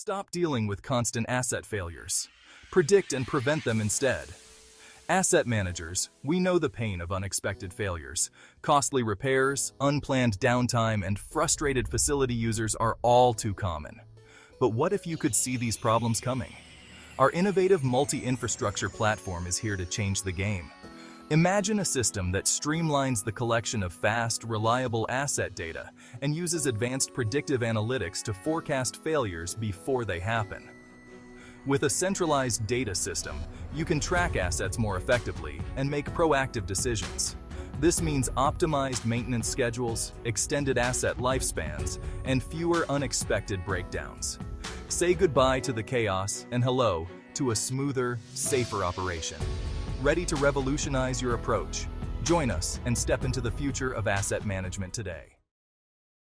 Stop dealing with constant asset failures. Predict and prevent them instead. Asset managers, we know the pain of unexpected failures. Costly repairs, unplanned downtime, and frustrated facility users are all too common. But what if you could see these problems coming? Our innovative multi-infrastructure platform is here to change the game. Imagine a system that streamlines the collection of fast, reliable asset data and uses advanced predictive analytics to forecast failures before they happen. With a centralized data system, you can track assets more effectively and make proactive decisions. This means optimized maintenance schedules, extended asset lifespans, and fewer unexpected breakdowns. Say goodbye to the chaos and hello to a smoother, safer operation. Ready to revolutionize your approach? Join us and step into the future of asset management today.